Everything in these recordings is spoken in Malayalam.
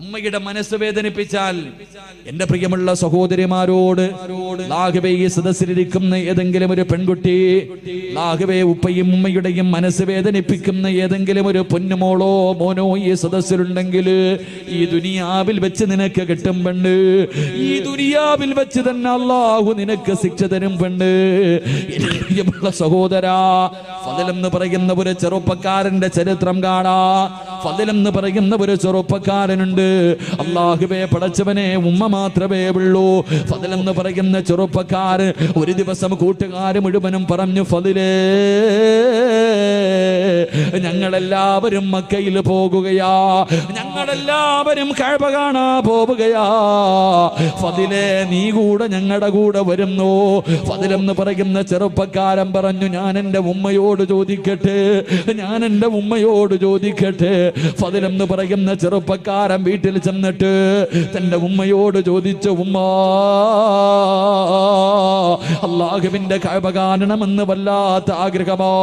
ഉമ്മയുടെ മനസ്സ് വേദനിപ്പിച്ചാൽ എന്റെ പ്രിയമുള്ള സഹോദരിമാരോട് ലാഹുവേ ഈ സദസ്സിലിരിക്കുന്ന ഏതെങ്കിലും ഒരു പെൺകുട്ടി ലാഹുവേ ഉപ്പയും ഉമ്മയുടെയും മനസ്സ് വേദനിപ്പിക്കുന്ന ഏതെങ്കിലും ഒരു പൊന്നുമോളോ മോനോ ഈ സദസ്സിലുണ്ടെങ്കിൽ ഈ ദുനിയാവിൽ വെച്ച് നിനക്ക് കിട്ടും പെണ്ണ്. ഈ ദുനിയാവിൽ വെച്ച് തന്നെ അല്ലാഹു നിനക്ക് ശിക്ഷ തരും പെണ്ണ്. എന്റെ പ്രിയമുള്ള സഹോദരാ, ഫദൽ എന്ന് പറയുന്ന ഒരു ചെറുപ്പക്കാരന്റെ ചരിത്രം കാണാ. ഫദൽ എന്ന് പറയുന്ന ഒരു ചെറുപ്പക്കാരനുണ്ട്. അല്ലാഹുവേ പടച്ചവനെ, ഉമ്മ മാത്രമേ ഉള്ളൂ. ഫദൽ എന്ന് പറയുന്ന ചെറുപ്പക്കാരൻ ഒരു ദിവസം കൂട്ടുകാർ മുഴുവനും പറഞ്ഞു, ഫദലേ ഞങ്ങളെല്ലാവരും മക്കയിൽ പോകുകയാ, ഞങ്ങളെല്ലാവരും കഅബ കാണാ പോവുകയാ, ഫദലേ നീ കൂടെ ഞങ്ങളുടെ കൂടെ വരുന്നു. ഫദൽ എന്ന് പറയുന്ന ചെറുപ്പക്കാരൻ പറഞ്ഞു, ഞാൻ എൻ്റെ ഉമ്മയോട് ചോദിക്കട്ടെ, ഞാൻ എൻ്റെ ഉമ്മയോട് ചോദിക്കട്ടെ. ഫദൽ എന്ന് പറയുന്ന ചെറുപ്പക്കാരൻ വീട്ടിൽ ചെന്നിട്ട് തന്റെ ഉമ്മയോട് ചോദിച്ചു, ഉമ്മ അല്ലാഹുവിന്റെ കഅബ കാണണമെന്ന് വല്ലാത്ത ആഗ്രഹമോ,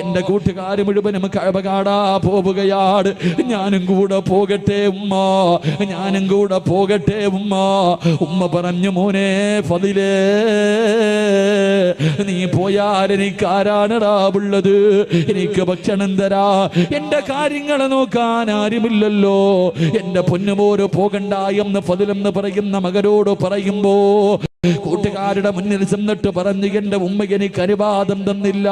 എന്റെ കൂട്ടുകാർ മുഴുവനും കഅബ കാണാ പോവുകയാണ്, ഞാനും കൂടെ പോകട്ടെ ഉമ്മ, ഞാനും കൂടെ പോകട്ടെ ഉമ്മ. ഉമ്മ പറഞ്ഞു, മോനെ ഫദിലേ നീ പോയാൽ എനിക്ക് ആരാണടാ ഉള്ളത്, എനിക്ക് ഭക്ഷണം തരാ, എന്റെ കാര്യങ്ങൾ നോക്കാൻ ആരുമില്ലല്ലോ, എന്റെ പൊന്നുമോര് പോകണ്ട എന്ന് ഫദിൽ എന്ന് പറയുന്ന മകനോട് പറയുമ്പോ കൂട്ടുകാരുടെ മുന്നിൽ ചെന്നിട്ട് പറഞ്ഞു, എന്റെ ഉമ്മ എനിക്ക് അനുവാദം തന്നില്ല.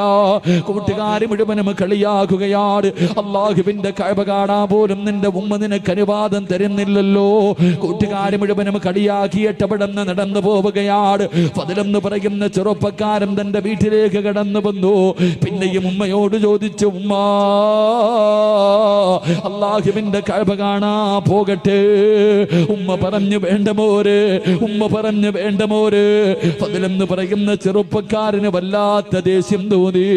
കൂട്ടുകാർ മുഴുവനും കളിയാക്കുകയാണ്, അല്ലാഹുവിന്റെ കഅബ കാണാൻ പോലും നിന്റെ ഉമ്മ നിനക്ക് അനുവാദം തരുന്നില്ലല്ലോ. കൂട്ടുകാർ മുഴുവനും കളിയാക്കിയിട്ട് അവിടെ നിന്ന് നടന്നു പോവുകയാണ്. ഫദൽ എന്ന് പറയുന്ന ചെറുപ്പക്കാരൻ തന്റെ വീട്ടിലേക്ക് കടന്നു വന്നു. പിന്നെയും ഉമ്മയോട് ചോദിച്ചു, ഉമ്മ അല്ലാഹുവിന്റെ കഅബ കാണാ പോകട്ടെ. ഉമ്മ പറഞ്ഞു, വേണ്ട മോര്, ഉമ്മ പറഞ്ഞു, വേണ്ട മോര്. ഫദൽ എന്ന് പറയുന്ന ചെറുപ്പക്കാരന് വല്ലാത്ത ദേഷ്യം തോന്നി.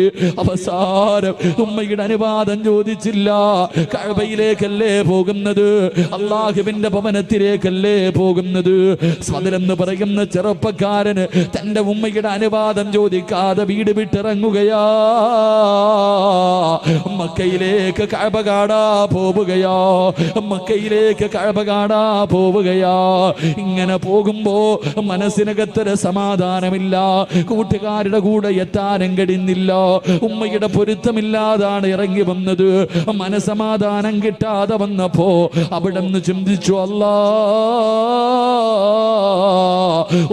അവസാനം ഉമ്മയുടെ അനുവാദം ചോദിച്ചില്ല. കഅബയിലേക്കല്ലേ പോകുന്നത്, അല്ലാഹുവിന്റെ ഭവനത്തിലേക്കല്ലേ പോകുന്നത്. ഫദൽ എന്ന് പറയുന്ന ചെറുപ്പക്കാരന് തന്റെ ഉമ്മയുടെ അനുവാദം ചോദിക്കാതെ വീട് വിട്ടിറങ്ങുകയാ, മക്കയിലേക്ക് കഅബ കാണാ പോവുകയാ, മക്കയിലേക്ക് കഅബ കാണാ പോവുകയാ. ഇങ്ങനെ പോകുമ്പോ മനസ്സിനകത്തൊരു സമാധാനമില്ല, കൂട്ടുകാരുടെ കൂടെ എത്താനും കഴിയുന്നില്ല, ഉമ്മയുടെ പൊരുത്തമില്ലാതാണ് ഇറങ്ങി വന്നത്. മനസമാധാനം കിട്ടാതെ വന്നപ്പോ അവിടെ നിന്ന് ചിന്തിച്ചു, അല്ലാ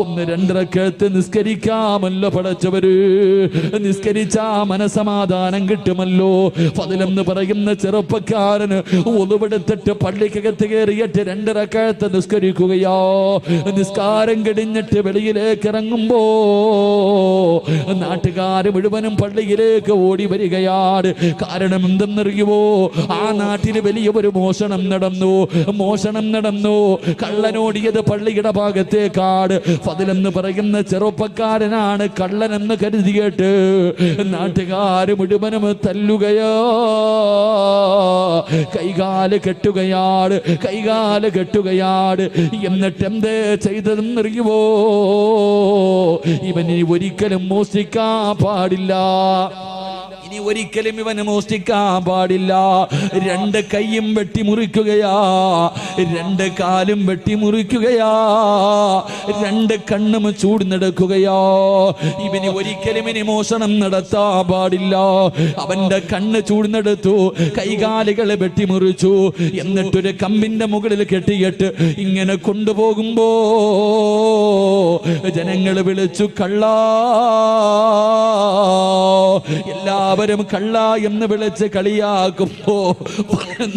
ഒന്ന് രണ്ടരക്കത്ത് നിസ്കരിക്കാമല്ലോ പടച്ചവര്, നിസ്കരിച്ചാ മനസമാധാനം കിട്ടുമല്ലോ. ഫദൽ എന്ന് പറയുന്ന ചെറുപ്പക്കാരന് ഒളിവെടുത്തിട്ട് പള്ളിക്കകത്ത് കയറിയിട്ട് രണ്ടരക്കത്ത് നിസ്കരിക്കുകയോ. നിസ്കാരം കഴിഞ്ഞിട്ട് വെളിയിലേക്ക് ഇറങ്ങുമ്പോ നാട്ടുകാര് മുഴുവനും പള്ളിയിലേക്ക് ഓടി വരികയാണ്. കാരണം എന്തെന്നറിയുമോ, ആ നാട്ടിൽ വലിയ ഒരു മോഷണം നടന്നു, മോഷണം നടന്നു. കള്ളനോടിയത് പള്ളിയുടെ ഭാഗത്തേക്കാട്. ഫദൽ എന്ന് പറയുന്ന ചെറുപ്പക്കാരനാണ് കള്ളനെന്ന് കരുതിയിട്ട് നാട്ടുകാര് മുഴുവനും തല്ലുകയോ, കൈകാല് കെട്ടുകയാണ്, കൈകാല് കെട്ടുകയാണ്. എന്നിട്ട് എന്തേ ചെയ്തതെന്നറിയുമോ, ഇവന് ഒരിക്കലും മോഷ്ടിക്കാൻ പാടില്ല, ഇനി ഒരിക്കലും ഇവന് മോഷ്ടിക്കാൻ പാടില്ല. രണ്ട് കൈയും വെട്ടിമുറിക്കുകയാ, രണ്ട് കാലും വെട്ടിമുറിക്കുകയാ, രണ്ട് കണ്ണും ചൂടുന്നെടുക്കുകയോ. ഇവന് ഒരിക്കലും ഇനി മോഷണം നടത്താൻ പാടില്ല. അവന്റെ കണ്ണ് ചൂടുന്നെടുത്തു, കൈകാലുകൾ വെട്ടിമുറിച്ചു. എന്നിട്ടൊരു കമ്പിന്റെ മുകളിൽ കെട്ടിയിട്ട് ഇങ്ങനെ കൊണ്ടുപോകുമ്പോ ജനങ്ങൾ വിളിച്ചു, കള്ളാ. എല്ലാവരും കള്ള എന്ന് വിളിച്ച് കളിയാക്കുമ്പോ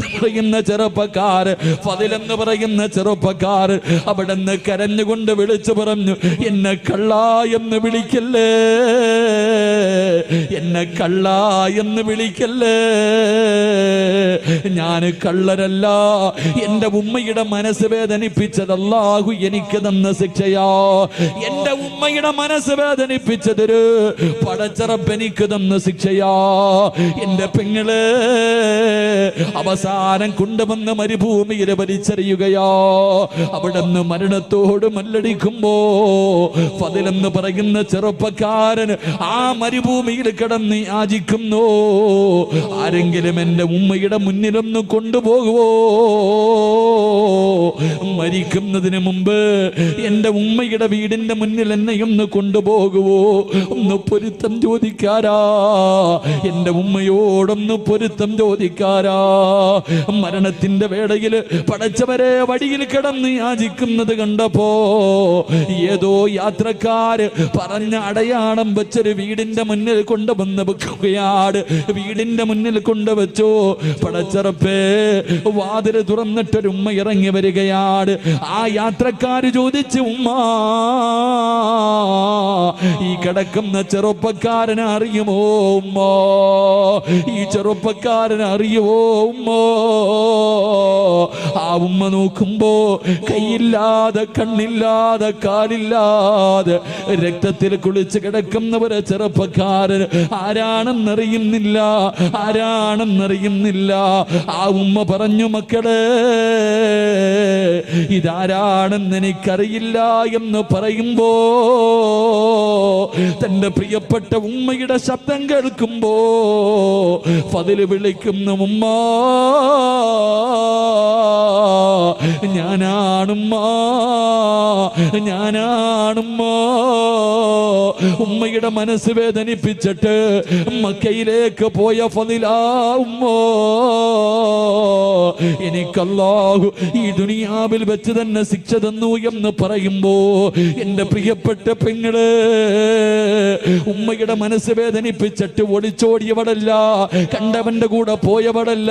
പറയുന്ന ചെറുപ്പക്കാർ, ഫദൽ എന്ന് പറയുന്ന ചെറുപ്പക്കാർ അവിടെ നിന്ന് കരഞ്ഞുകൊണ്ട് വിളിച്ചു പറഞ്ഞു, എന്നെ കള്ള എന്ന് വിളിക്കല്ലേ, എന്നെ കള്ള എന്ന് വിളിക്കല്ലേ, ഞാൻ കള്ളരല്ല. എന്റെ ഉമ്മയുടെ മനസ്സ് വേദനിപ്പിച്ചത് അല്ലാഹു എനിക്ക് തന്ന ശിക്ഷയാ. എന്റെ ഉമ്മയുടെ മനസ്സ് വേദനിപ്പിച്ചതൊരു പടച്ചറപ്പ് എനിക്ക് തന്ന ശിക്ഷയാ. എന്റെ പെങ്ങള് അവസാനം കൊണ്ടുവന്ന് മരുഭൂമിയിൽ വലിച്ചെറിയുകയോ. അവിടെ നിന്ന് മരണത്തോട് മല്ലടിക്കുമ്പോ ഫദൽ എന്ന് പറയുന്ന ചെറുപ്പക്കാരൻ ആ മരുഭൂമിയിൽ കിടന്ന് യാചിക്കുന്നു, ആരെങ്കിലും എന്റെ ഉമ്മയുടെ മുന്നിലൊന്ന് കൊണ്ടുപോകുവോ, മരിക്കുന്നതിന് മുമ്പ് എന്റെ ഉമ്മയുടെ വീടിന്റെ മുന്നിൽ എന്നെ ഒന്ന് കൊണ്ടുപോകുവോ, ഒന്ന് പൊരുത്തം ചോദിക്കാരാ, എന്റെ ഉമ്മയോടൊന്ന് പൊരുത്തം ചോദിക്കാരാ. മരണത്തിന്റെ വേളയിൽ പടച്ചവരെ വഴിയിൽ കിടന്ന് യാചിക്കുന്നത് കണ്ടപ്പോ ഏതോ യാത്രക്കാര് പറഞ്ഞ അടയാളം വെച്ചൊരു വീടിന്റെ മുന്നിൽ കൊണ്ടുവന്ന് വെക്കുകയാണ്. വീടിന്റെ മുന്നിൽ കൊണ്ടുവച്ചു. പടച്ചറപ്പേ, വാതില് തുറന്നിട്ടൊരു ഉമ്മ ഇറങ്ങി വരികയാണ്. ആ യാത്രക്കാര് ചോദിച്ചു, ഉമ്മ, ഈ കിടക്കുന്ന ചെറുപ്പക്കാരനെ അറിയുമോ ഉമ്മ? ഈ ചെറുപ്പക്കാരനെ അറിയുമോ ഉമ്മ? ആ ഉമ്മ നോക്കുമ്പോ കൈയില്ലാതെ, കണ്ണില്ലാതെ, കാലില്ലാതെ രക്തത്തിൽ കുളിച്ച് കിടക്കുന്ന ഒരു ചെറുപ്പക്കാരൻ. ആരാണെന്നറിയുന്നില്ല, ആരാണെന്നറിയുന്നില്ല. ആ ഉമ്മ പറഞ്ഞു, മക്കളെ, ഇതാരാണെന്ന് എനിക്കറിയില്ല എന്ന് പറയുമ്പോ തന്റെ പ്രിയപ്പെട്ട ഉമ്മയുടെ ശബ്ദം കേൾക്കുമ്പോ ഫദില് വിളിക്കുന്നു, ഉമ്മ, ഞാനാണുമ്മ, ഞാനാണുമ്മ. ഉമ്മയുടെ മനസ്സ് വേദനിപ്പിച്ചിട്ട് മക്കയിലേക്ക് പോയ ഫദിലാ ഉമ്മ. എനിക്കല്ലാഹു ഈ ദുനിയാവിൽ വെച്ച് തന്നെ ശിക്ഷ തന്നു എന്ന് പറയുമ്പോ എന്റെ പ്രിയപ്പെട്ട പെങ്ങള്, ഉമ്മയുടെ മനസ്സ് വേദനിപ്പിച്ചിട്ട് ഒളിച്ചോടിയവളല്ല, കണ്ടവന്റെ കൂടെ പോയവളല്ല,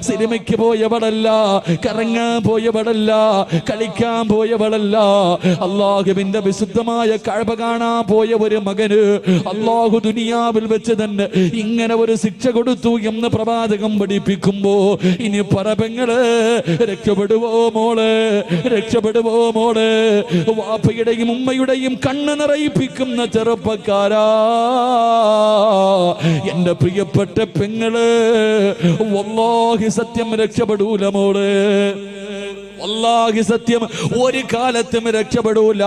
സിനിമയ്ക്ക് പോയവളല്ല, കറങ്ങാൻ പോയവളല്ല, കളിക്കാൻ പോയവളല്ല. അല്ലാഹുവിന്റെ വിശുദ്ധമായ കഅബ കാണാൻ പോയ ഒരു മകന് അല്ലാഹു ദുനിയാവിൽ വെച്ച് തന്നെ ഇങ്ങനെ ഒരു ശിക്ഷ കൊടുത്തു എന്ന് പ്രവാചകം പഠിപ്പിക്കുമ്പോ ഇനി പറപെങ്ങള് രക്ഷപ്പെടുവോ മോള്, രക്ഷപ്പെടുവോ മോള്? വാപ്പയുടെയും ഉമ്മയുടെയും കണ്ണ് നിറയിപ്പിക്കുന്ന ചെറുപ്പക്കാരാ, എന്റെ പ്രിയപ്പെട്ട പെങ്ങള്, വല്ലാഹി സത്യം രക്ഷപ്പെടൂല മോള്, വല്ലാഹി സത്യം ഒരു കാലത്തും രക്ഷപ്പെടൂല.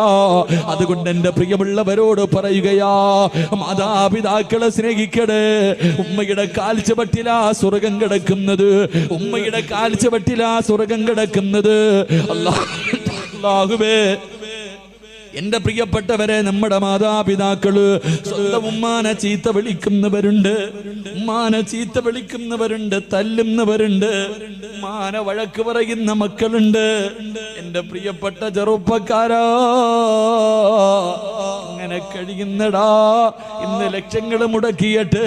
അതുകൊണ്ട് എന്റെ പ്രിയമുള്ളവരോട് പറയുകയാ, മാതാപിതാക്കളെ സ്നേഹിക്കണേ. ഉമ്മയുടെ കാൽച്ചുവട്ടിലാ സ്വർഗം കിടക്കുന്നത്, ഉമ്മയുടെ കാൽച്ചുവട്ടിലാ സ്വർഗം കിടക്കുന്നത്. അല്ലാഹുവേ, എന്റെ പ്രിയപ്പെട്ടവരെ, നമ്മുടെ മാതാപിതാക്കള് സ്വന്തം ഉമ്മാനെ ചീത്ത വിളിക്കുന്നവരുണ്ട്, ഉമ്മാനെ ചീത്ത വിളിക്കുന്നവരുണ്ട്, തല്ലുന്നവരുണ്ട്, ഉമ്മാനെ വഴക്ക് പറയുന്ന മക്കളുണ്ട്. എന്റെ പ്രിയപ്പെട്ട ചെറുപ്പക്കാരാ, അങ്ങനെ കഴിയുന്നടാ. ഇന്ന് ലക്ഷങ്ങൾ മുടക്കിയിട്ട്,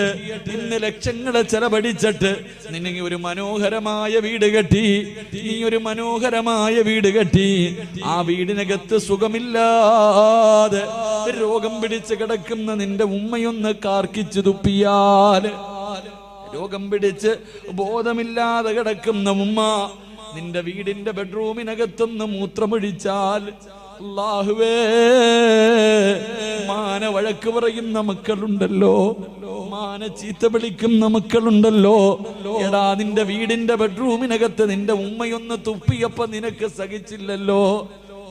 ഇന്ന് ലക്ഷങ്ങളെ ചെലവഴിച്ചിട്ട് നിന്നെ ഒരു മനോഹരമായ വീട് കെട്ടി, നീ ഒരു മനോഹരമായ വീട് കെട്ടി. ആ വീടിനകത്ത് സുഖമില്ലാതെ രോഗം പിടിച്ച് കിടക്കുന്ന നിന്റെ ഉമ്മയൊന്ന് കാർക്കിച്ചു തുപ്പിയാൽ, രോഗം പിടിച്ച് ബോധമില്ലാതെ കിടക്കുന്ന ഉമ്മ നിന്റെ വീടിന്റെ ബെഡ്റൂമിനകത്തൊന്ന് മൂത്രമൊഴിച്ചാൽ, അല്ലാഹുവേ, മാന വഴക്ക് പറയുന്ന മക്കളുണ്ടല്ലോ, മാന ചീത്ത വിളിക്കുന്ന മക്കളുണ്ടല്ലോ. എടാ, നിന്റെ വീടിന്റെ ബെഡ്റൂമിനകത്ത് നിന്റെ ഉമ്മയൊന്ന് തുപ്പിയപ്പോ നിനക്ക് സഹിച്ചില്ലല്ലോ.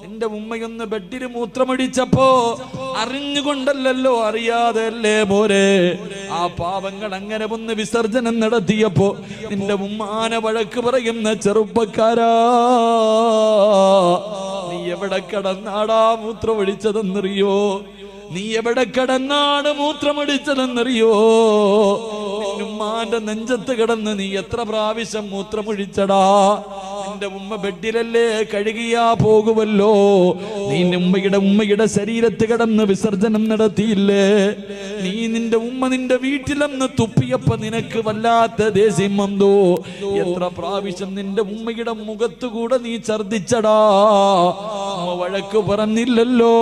നിന്റെ ഉമ്മയൊന്ന് ബെഡിൽ മൂത്രമൊഴിച്ചപ്പോ അറിഞ്ഞുകൊണ്ടല്ലോ, അറിയാതെ അല്ലേ പോരെ? ആ പാവങ്ങൾ അങ്ങനെ ഒന്ന് വിസർജനം നടത്തിയപ്പോ നിന്റെ ഉമ്മാനെ വഴക്ക് പറയുന്ന ചെറുപ്പക്കാരാ, നീ എവിടെ കിടന്നാടാ മൂത്രമൊഴിച്ചതെന്നറിയോ? നീ എവിടെ കിടന്നാണ് മൂത്രമൊഴിച്ചതെന്നറിയോ? ഉമ്മാന്റെ നെഞ്ചത്ത് കിടന്ന് നീ എത്ര പ്രാവശ്യം മൂത്രമൊഴിച്ചടാ? നിന്റെ ഉമ്മ ബെഡിലല്ലേ കഴുകിയാ പോകുമല്ലോ. നീ ഉമ്മയുടെ ശരീരത്ത് കിടന്ന് വിസർജനം നടത്തിയില്ലേ? നീ നിന്റെ ഉമ്മ നിന്റെ വീട്ടിലെന്ന് തുപ്പിയപ്പോ നിനക്ക് വല്ലാത്ത ദേഷ്യം വന്നോ? എത്ര പ്രാവശ്യം നിന്റെ ഉമ്മയുടെ മുഖത്തുകൂടെ നീ ഛർദിച്ചടാ? ഉമ്മ വഴക്ക് പറഞ്ഞില്ലല്ലോ,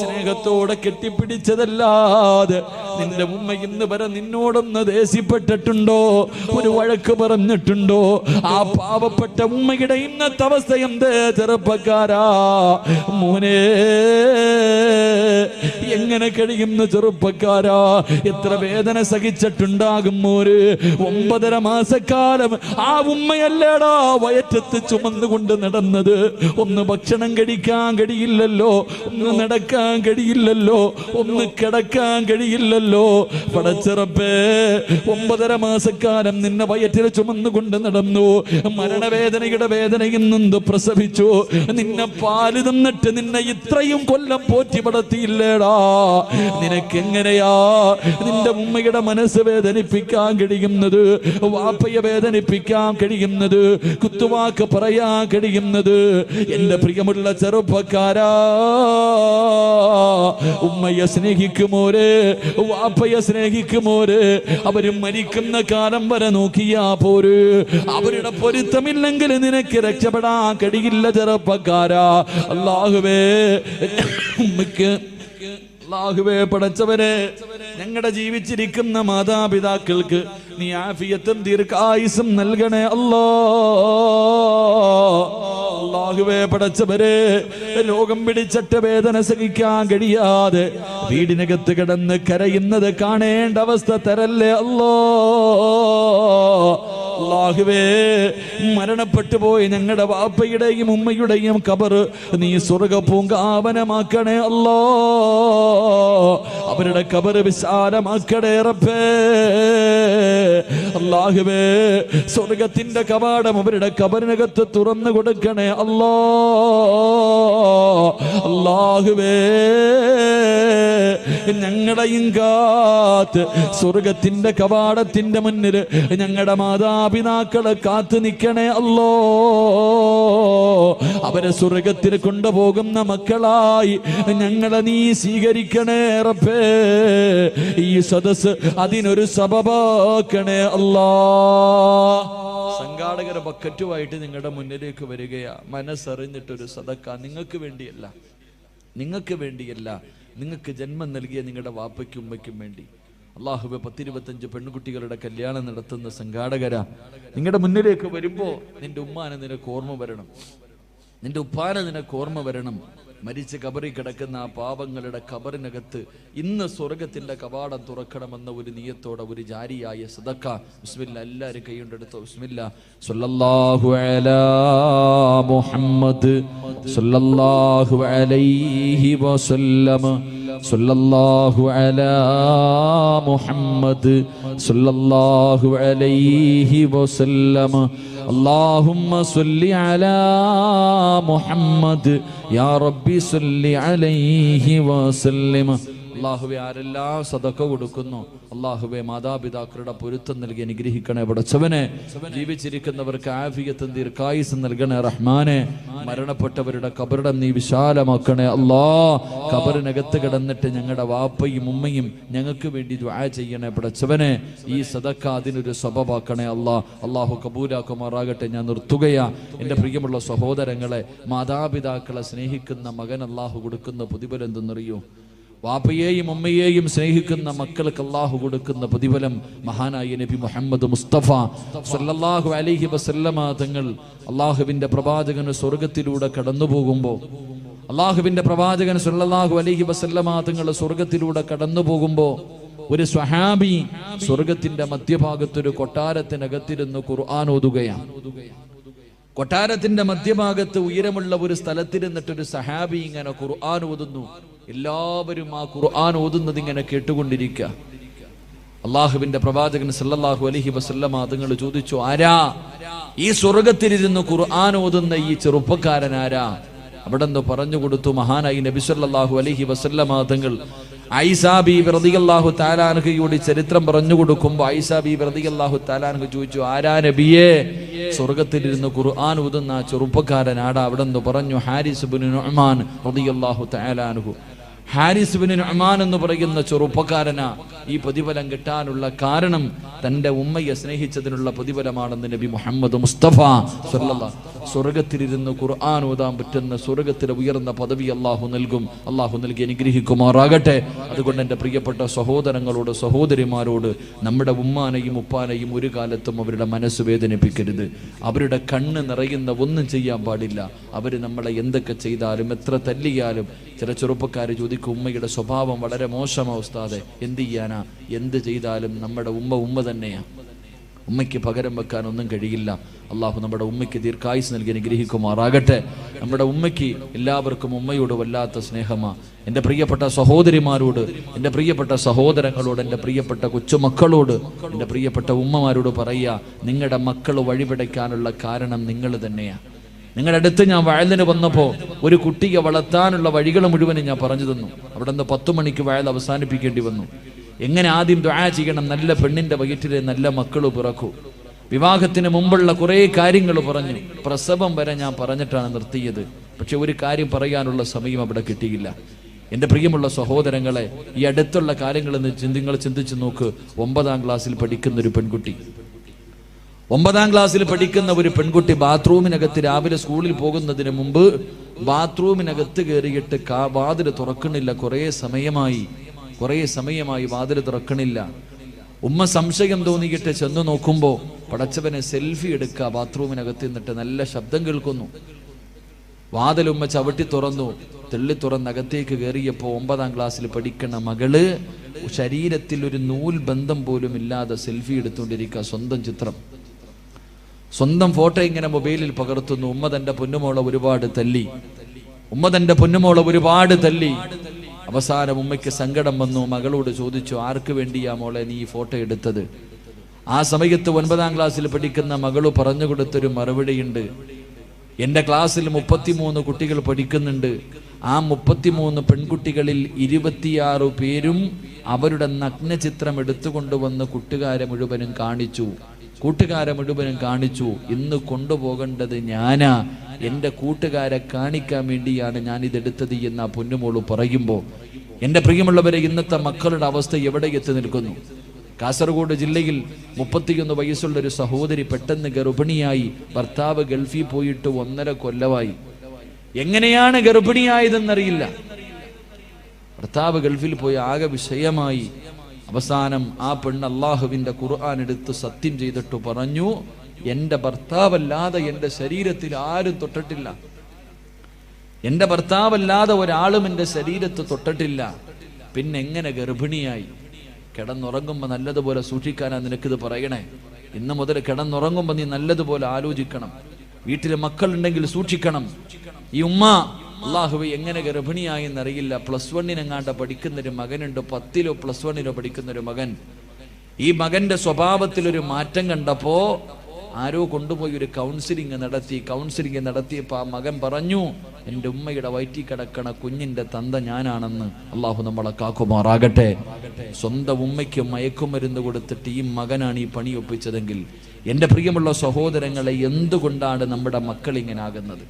സ്നേഹത്തോടെ കെട്ടിപ്പിടിച്ചതല്ലാതെ നിന്റെ ഉമ്മ ഇന്ന് വരെ നിന്നോടൊന്ന് ദേഷ്യപ്പെട്ടിട്ടുണ്ടോ? ഒരു വഴക്ക് പറഞ്ഞിട്ടുണ്ടോ? ആ പാവപ്പെട്ട ഉമ്മയുടെ ഇന്നത്തെ അവസ്ഥ എന്ത് ചെറുപ്പക്കാരാ? മോനെ, എങ്ങനെ കഴിയുന്നു ചെറുപ്പക്കാരാ? എത്ര വേദന സഹിച്ചിട്ടുണ്ടാകും മോര്. 9.5 മാസക്കാലം ആ ഉമ്മയല്ലേടാ വയറ്റത്ത് ചുമന്നുകൊണ്ട് നടന്നത്. ഒന്ന് ഭക്ഷണം കഴിക്കാൻ കഴിയില്ലല്ലോ, ഒന്ന് നടക്കാൻ കഴിയില്ലല്ലോ, ഒന്ന് കിടക്കാൻ കഴിയില്ലല്ലോ. കഴിയുന്നില്ലല്ലോ. പടച്ചിറപ്പേ, 9.5 മാസക്കാലം നിന്നെ വയറ്റിൽ ചുമന്നുകൊണ്ട് നടന്നു. മരണവേദനയുടെ വേദനയിൽ നിന്ന് പ്രസവിച്ചു. നിന്നെ പാല് തന്നിട്ട് നിന്നെ ഇത്രയും കൊല്ലം പോറ്റി പടത്തിയില്ലേടാ. നിനക്കെങ്ങനെയാ നിന്റെ ഉമ്മയുടെ മനസ്സ് വേദനിപ്പിക്കാൻ കഴിയുന്നത്, വാപ്പയെ വേദനിപ്പിക്കാൻ കഴിയുന്നത്, കുത്തുവാക്ക് പറയാൻ കഴിയുന്നത്? എന്റെ പ്രിയമുള്ള ചെറുപ്പക്കാരാ, ഉമ്മയെ സ്നേഹിക്കുമോര്, വാപ്പയെ സ്നേഹിക്കുമോര്, അവര് മരിക്കുന്ന കാലം വരെ നോക്കിയാ പോര്. അവരുടെ പൊരുത്തമില്ലെങ്കിൽ നിനക്ക് രക്ഷപ്പെടാൻ കഴിയില്ല ചെറുപ്പക്കാരാ. അല്ലാഹുവേ, ഉമ്മക്ക് അല്ലാഹുവേ പടച്ചവരെ, ഞങ്ങളുടെ ജീവിച്ചിരിക്കുന്ന മാതാപിതാക്കൾക്ക് നീ ആഫിയത്തും ദീർഘായുസ്സും നൽകണേ അല്ലാ. അല്ലാഹുവേ പടച്ചവരെ, രോഗം പിടിച്ചിട്ട് വേദന സഹിക്കാൻ കഴിയാതെ വീടിനകത്ത് കിടന്ന് കരയുന്നത് കാണേണ്ട അവസ്ഥ തരല്ലേ അല്ലാ. അല്ലാഹുവേ, മരണപ്പെട്ടു പോയി ഞങ്ങളുടെ വാപ്പയുടെയും ഉമ്മയുടെയും ഖബർ നീ സ്വർഗ്ഗ പൂങ്കാവനമാക്കണേ അല്ലാ. അവരുടെ ഖബർ വിശാലമാക്കണേ റബ്ബേ. അല്ലാഹുവേ, സ്വർഗ്ഗത്തിന്റെ കവാടം അവരുടെ ഖബറിനകത്ത് തുറന്നു കൊടുക്കണേ അല്ലാ. അല്ലാഹുവേ, ഞങ്ങളുടെയും കാത്ത് സ്വർഗത്തിന്റെ കവാടത്തിന്റെ മുന്നിൽ ഞങ്ങളുടെ മാതാപിതാക്കളെ കാത്തു നിൽക്കണേ അല്ലോ. അവരെ സ്വർഗത്തിൽ കൊണ്ടുപോകുന്ന മക്കളായി ഞങ്ങളെ നീ സ്വീകരിക്കണേ റബ്ബേ. ഈ സദസ് അതിനൊരു സബബാക്കണേ അല്ലാ. സംഘാടകർ ബക്കറ്റുമായിട്ട് നിങ്ങളുടെ മുന്നിലേക്ക് വരികയാ. മനസ്സറിഞ്ഞിട്ടൊരു സദക്ക നിങ്ങൾക്ക് വേണ്ടിയല്ല, നിങ്ങൾക്ക് വേണ്ടിയല്ല, നിങ്ങൾക്ക് ജന്മം നൽകിയ നിങ്ങളുടെ വാപ്പയ്ക്കും ഉമ്മയ്ക്കും വേണ്ടി. അല്ലാഹുവേ, 10-25 പെൺകുട്ടികളുടെ കല്യാണം നടത്തുന്ന സംഘാടകരാ, നിങ്ങളുടെ മുന്നിലേക്ക് വരുമ്പോ നിന്റെ ഉമ്മാനെ നിനക്ക് ഓർമ്മ വരണം, നിന്റെ ഉപ്പാനെ നിനക്ക് ഓർമ്മ വരണം. മരിച്ച് കബറിൽ കിടക്കുന്ന ആ പാപങ്ങളുടെ കബറിനകത്ത് ഇന്ന് സ്വർഗത്തിന്റെ കവാടം തുറക്കണമെന്ന ഒരു നിയത്തോടെ ഒരു ജാരിയായ സദക്ക. ബിസ്മില്ലാ, എല്ലാവരും കൈകൊണ്ടെടുത്തോ. ബിസ്മില്ലാ. സല്ലല്ലാഹു അലാ മുഹമ്മദ് സല്ലല്ലാഹു അലൈഹി വസല്ലം. സല്ലല്ലാഹു അലാ മുഹമ്മദ് സല്ലല്ലാഹു അലൈഹി വസല്ലം. اللهم صل على محمد يا ربي صل عليه وسلم. അല്ലാഹുവേ, ആരെല്ലാം സദഖ കൊടുക്കുന്നു അല്ലാഹുവേ, മാതാപിതാക്കളുടെ പൊരുത്തം നൽകി അനുഗ്രഹിക്കണേ പടച്ചവനെ. ജീവിച്ചിരിക്കുന്നവർക്ക് ആഫിയത്തും ദീർഘായുസ്സും നൽകണേ റഹ്മാനെ. മരണപ്പെട്ടവരുടെ ഖബറിടം നീ വിശാലമാക്കണേ അല്ലാ. ഖബറിനകത്ത് കിടന്നിട്ട് ഞങ്ങളുടെ വാപ്പയും ഉമ്മയും ഞങ്ങൾക്ക് വേണ്ടി ദുആ ചെയ്യണേ പടച്ചവനെ. ഈ സദഖ അതിനൊരു സബബാക്കണേ അല്ലാ. അല്ലാഹു കബൂലാക്കുമാറാകട്ടെ. ഞാൻ നിർത്തുകയാ. എൻ്റെ പ്രിയമുള്ള സഹോദരങ്ങളെ, മാതാപിതാക്കളെ സ്നേഹിക്കുന്ന മകൻ അല്ലാഹു കൊടുക്കുന്ന പ്രതിഫലം എന്തെന്നറിയോ? വാപ്പയെയും ഉമ്മയെയും സ്നേഹിക്കുന്ന മക്കൾക്ക് അല്ലാഹു കൊടുക്കുന്ന പ്രതിഫലം മഹാനായ നബി മുഹമ്മദ് മുസ്തഫ സല്ലല്ലാഹു അലൈഹി വസല്ലമ തങ്ങൾ അല്ലാഹുവിന്റെ പ്രവാചകൻ സ്വർഗത്തിലൂടെ കടന്നു പോകുമ്പോൾ, അല്ലാഹുവിന്റെ പ്രവാചകൻ സല്ലല്ലാഹു അലൈഹി വസല്ലമ തങ്ങൾ സ്വർഗത്തിലൂടെ കടന്നു പോകുമ്പോൾ ഒരു സ്വഹാബി സ്വർഗത്തിന്റെ മധ്യഭാഗത്തൊരു കൊട്ടാരത്തിനകത്തിരുന്ന് ഖുർആൻ ഓതുകയാണ്. കൊട്ടാരത്തിന്റെ മധ്യഭാഗത്ത് ഉയരമുള്ള ഒരു സ്ഥലത്തിരുന്നിട്ടൊരു സഹാബി ഇങ്ങനെ ഖുർആൻ ഓതുന്നു. എല്ലാവരും ആ ഖുർആൻ ഓതുന്നത് ഇങ്ങനെ കേട്ടുകൊണ്ടിരിക്കുക. അള്ളാഹുവിന്റെ പ്രവാചകൻ സല്ലല്ലാഹു അലൈഹി വസല്ലമ തങ്ങൾ ചോദിച്ചു, ആരാ ഈ സ്വർഗത്തിലിരുന്ന് ഖുർആൻ ഓതുന്ന ഈ ചെറുപ്പക്കാരൻ ആരാ? അവിടെ നിന്ന് പറഞ്ഞു കൊടുത്തു മഹാനായി നബി സല്ലല്ലാഹു അലൈഹി വസല്ലമ തങ്ങൾ. ആയിഷാ ബീബി റളിയല്ലാഹു തആല അൻഹയുടെ ചരിത്രം പറഞ്ഞു കൊടുക്കുമ്പോൾ ആയിഷാ ബീബി റളിയല്ലാഹു തആല അൻഹ ചോദിച്ചു, ആരാ നബിയേ സ്വർഗത്തിലിരുന്ന് ഖുർആൻ ഓതുന്ന ചെറുപ്പക്കാരൻ ആടാ? അവിടെ നിന്ന് പറഞ്ഞു, ഹാരിസ് ഇബ്നു നുഅ്മാൻ റളിയല്ലാഹു തആല അൻഹു. ഹാരിസ് ഇബ്നു നുഅ്മാൻ എന്ന് പറയുന്ന ചെറുപ്പക്കാരനാ. ഈ പ്രതിഫലം കിട്ടാനുള്ള കാരണം തന്റെ ഉമ്മയെ സ്നേഹിച്ചതിനുള്ള പ്രതിഫലമാണെന്ന് നബി മുഹമ്മദ് മുസ്തഫ സല്ലല്ലാഹു. സ്വർഗത്തിലിരുന്ന് ഖുർആൻ ഓതാൻ പറ്റുന്ന സ്വർഗത്തിലെ ഉയർന്ന പദവി അല്ലാഹു നൽകും. അല്ലാഹു നൽകി അനുഗ്രഹിക്കുമാറാകട്ടെ. അതുകൊണ്ട് എൻ്റെ പ്രിയപ്പെട്ട സഹോദരങ്ങളോട് സഹോദരിമാരോട്, നമ്മുടെ ഉമ്മാനെയും ഉപ്പാനെയും ഒരു കാലത്തും അവരുടെ മനസ്സ് വേദനിപ്പിക്കരുത്. അവരുടെ കണ്ണ് നിറയുന്ന ഒന്നും ചെയ്യാൻ പാടില്ല. അവർ നമ്മളെ എന്തൊക്കെ ചെയ്താലും എത്ര തല്ലിയാലും, ചില ചെറുപ്പക്കാർ ചോദിക്കും, ഉമ്മയുടെ സ്വഭാവം വളരെ മോശമാ ഉസ്താദെ, എന്ത് ചെയ്യാനാ? എന്ത് ചെയ്താലും നമ്മുടെ ഉമ്മ തന്നെയാണ്. ഉമ്മയ്ക്ക് പകരം വെക്കാൻ ഒന്നും കഴിയില്ല. അള്ളാഹു നമ്മുടെ ഉമ്മയ്ക്ക് ദീർഘായുസ് നൽകി അനുഗ്രഹിക്കുമാറാകട്ടെ. നമ്മുടെ ഉമ്മയ്ക്ക് എല്ലാവർക്കും ഉമ്മയോട് വല്ലാത്ത സ്നേഹമാണ്. എൻ്റെ പ്രിയപ്പെട്ട സഹോദരിമാരോട്, എൻ്റെ പ്രിയപ്പെട്ട സഹോദരങ്ങളോട്, എൻ്റെ പ്രിയപ്പെട്ട കൊച്ചുമക്കളോട്, എൻ്റെ പ്രിയപ്പെട്ട ഉമ്മമാരോട് പറയുക, നിങ്ങളുടെ മക്കൾ വഴിപിടയ്ക്കാനുള്ള കാരണം നിങ്ങൾ തന്നെയാണ്. നിങ്ങളുടെ അടുത്ത് ഞാൻ വയലിന് വന്നപ്പോൾ ഒരു കുട്ടിയെ വളർത്താനുള്ള വഴികൾ മുഴുവനും ഞാൻ പറഞ്ഞു തന്നു. അവിടെ നിന്ന് 10 മണിക്ക് വയൽ അവസാനിപ്പിക്കേണ്ടി വന്നു. എങ്ങനെ ആദ്യം ദുആ ചെയ്യണം, നല്ല പെണ്ണിന്റെ വയറ്റിലെ നല്ല മക്കൾ പിറക്കൂ. വിവാഹത്തിന് മുമ്പുള്ള കുറേ കാര്യങ്ങൾ പറഞ്ഞു. പ്രസവം വരെ ഞാൻ പറഞ്ഞിട്ടാണ് നിർത്തിയത്. പക്ഷെ ഒരു കാര്യം പറയാനുള്ള സമയം അവിടെ കിട്ടിയില്ല. എൻ്റെ പ്രിയമുള്ള സഹോദരങ്ങളെ, ഈ അടുത്തുള്ള കാര്യങ്ങൾ നിങ്ങൾ ചിന്തിച്ചു നോക്ക്. 9ാം ക്ലാസ്സിൽ പഠിക്കുന്ന ഒരു പെൺകുട്ടി, 9ാം ക്ലാസ്സിൽ പഠിക്കുന്ന ഒരു പെൺകുട്ടി ബാത്റൂമിനകത്ത് രാവിലെ സ്കൂളിൽ പോകുന്നതിന് മുമ്പ് ബാത്റൂമിനകത്ത് കയറിയിട്ട് വാതിൽ തുറക്കണില്ല. കുറേ സമയമായി വാതിൽ തുറക്കണില്ല. ഉമ്മ സംശയം തോന്നിയിട്ട് ചെന്ന് നോക്കുമ്പോൾ പടച്ചവനെ സെൽഫി എടുക്കുക ബാത്റൂമിനകത്ത് നിന്നിട്ട് നല്ല ശബ്ദം കേൾക്കുന്നു. വാതിലുമ്മ ചവിട്ടി തുറന്നു. തെള്ളി തുറന്നകത്തേക്ക് കയറിയപ്പോൾ 9ാം ക്ലാസ്സിൽ പഠിക്കുന്ന മകള് ശരീരത്തിൽ ഒരു നൂൽ ബന്ധം പോലും ഇല്ലാതെ സെൽഫി എടുത്തുകൊണ്ടിരിക്കുക. സ്വന്തം ചിത്രം, സ്വന്തം ഫോട്ടോ ഇങ്ങനെ മൊബൈലിൽ പകർത്തുന്നു. ഉമ്മ തന്റെ പൊന്നുമോളെ ഒരുപാട് തല്ലി. അവസാനം ഉമ്മയ്ക്ക് സങ്കടം വന്നു. മകളോട് ചോദിച്ചു, ആർക്ക് വേണ്ടിയാ മോളെ നീ ഈ ഫോട്ടോ എടുത്തത്? ആ സമയത്ത് 9ാം ക്ലാസ്സിൽ പഠിക്കുന്ന മകള് പറഞ്ഞു കൊടുത്തൊരു മറുപടിയുണ്ട്. എൻ്റെ ക്ലാസ്സിൽ 33 കുട്ടികൾ പഠിക്കുന്നുണ്ട്. ആ 33 പെൺകുട്ടികളിൽ 26 പേരും അവരുടെ നഗ്നചിത്രം എടുത്തുകൊണ്ടുവന്ന് കൂട്ടുകാരെ മുഴുവനും കാണിച്ചു. ഇന്ന് കൊണ്ടുപോകേണ്ടത് ഞാനാ, എൻ്റെ കൂട്ടുകാരെ കാണിക്കാൻ വേണ്ടിയാണ് ഞാൻ ഇതെടുത്തത് എന്ന് ആ പൊന്നുമോള് പറയുമ്പോൾ, എൻ്റെ പ്രിയമുള്ളവരെ, ഇന്നത്തെ മക്കളുടെ അവസ്ഥ എവിടെ എത്തി നിൽക്കുന്നു? കാസർഗോഡ് ജില്ലയിൽ 31 വയസ്സുള്ള ഒരു സഹോദരി പെട്ടെന്ന് ഗർഭിണിയായി. ഭർത്താവ് ഗൾഫിൽ പോയിട്ട് 1.5 കൊല്ലമായി. എങ്ങനെയാണ് ഗർഭിണിയായതെന്നറിയില്ല. ഭർത്താവ് ഗൾഫിൽ പോയി ആകെ വിഷയമായി. അവസാനം ആ പെണ്ണ് അള്ളാഹുവിന്റെ ഖുർആൻ എടുത്ത് സത്യം ചെയ്തിട്ട് പറഞ്ഞു, എൻ്റെ ഭർത്താവല്ലാതെ എൻ്റെ ശരീരത്തിൽ ആരും തൊട്ടിട്ടില്ല, എൻ്റെ ഭർത്താവല്ലാതെ ഒരാളും എൻ്റെ ശരീരത്ത് തൊട്ടിട്ടില്ല. പിന്നെ എങ്ങനെ ഗർഭിണിയായി? കിടന്നുറങ്ങുമ്പോൾ നല്ലതുപോലെ സൂക്ഷിക്കാനാ നിനക്കിത് പറയണേ. ഇന്ന് മുതൽ കിടന്നുറങ്ങുമ്പോൾ നീ നല്ലതുപോലെ ആലോചിക്കണം. വീട്ടിലെ മക്കളുണ്ടെങ്കിൽ സൂക്ഷിക്കണം. ഈ ഉമ്മ അള്ളാഹുവേ എങ്ങനെ ഗർഭിണിയായി എന്നറിയില്ല. +1 പഠിക്കുന്നൊരു മകനുണ്ട്, 10ലോ +1ലോ പഠിക്കുന്നൊരു മകൻ. ഈ മകന്റെ സ്വഭാവത്തിലൊരു മാറ്റം കണ്ടപ്പോ ആരോ കൊണ്ടുപോയി ഒരു കൗൺസിലിംഗ് നടത്തിയപ്പോൾ ആ മകൻ പറഞ്ഞു, എൻ്റെ ഉമ്മയുടെ വയറ്റിൽ കിടക്കണ കുഞ്ഞിന്റെ തന്ത ഞാനാണെന്ന്. അള്ളാഹു നമ്മളെ കാക്കുമാറാകട്ടെ. സ്വന്തം ഉമ്മയ്ക്ക് മയക്കുമരുന്ന് കൊടുത്തിട്ട് ഈ മകനാണ് ഈ പണി ഒപ്പിച്ചതെങ്കിൽ, എൻ്റെ പ്രിയമുള്ള സഹോദരങ്ങളെ, എന്തുകൊണ്ടാണ് നമ്മുടെ മക്കൾ ഇങ്ങനെ ആകുന്നത്?